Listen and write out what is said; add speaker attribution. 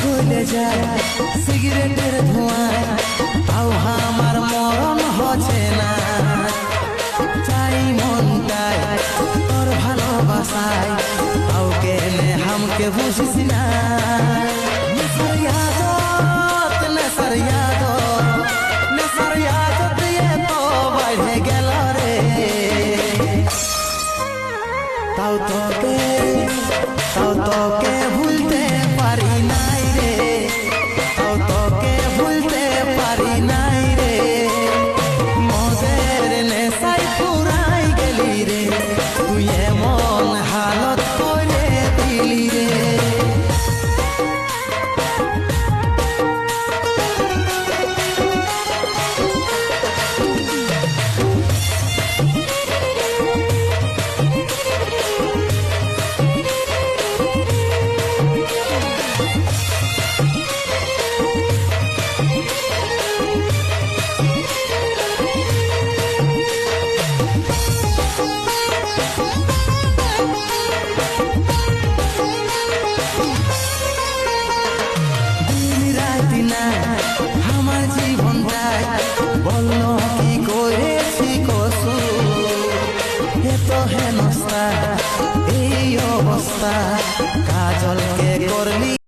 Speaker 1: গলে যায় সিগারেটের ধোঁয়ায়, তাও আমার মরণ হচ্ছে না। চাই মনটায় তোর ভালোবাসায়, তাও কেনে হামকে বুঝিস না।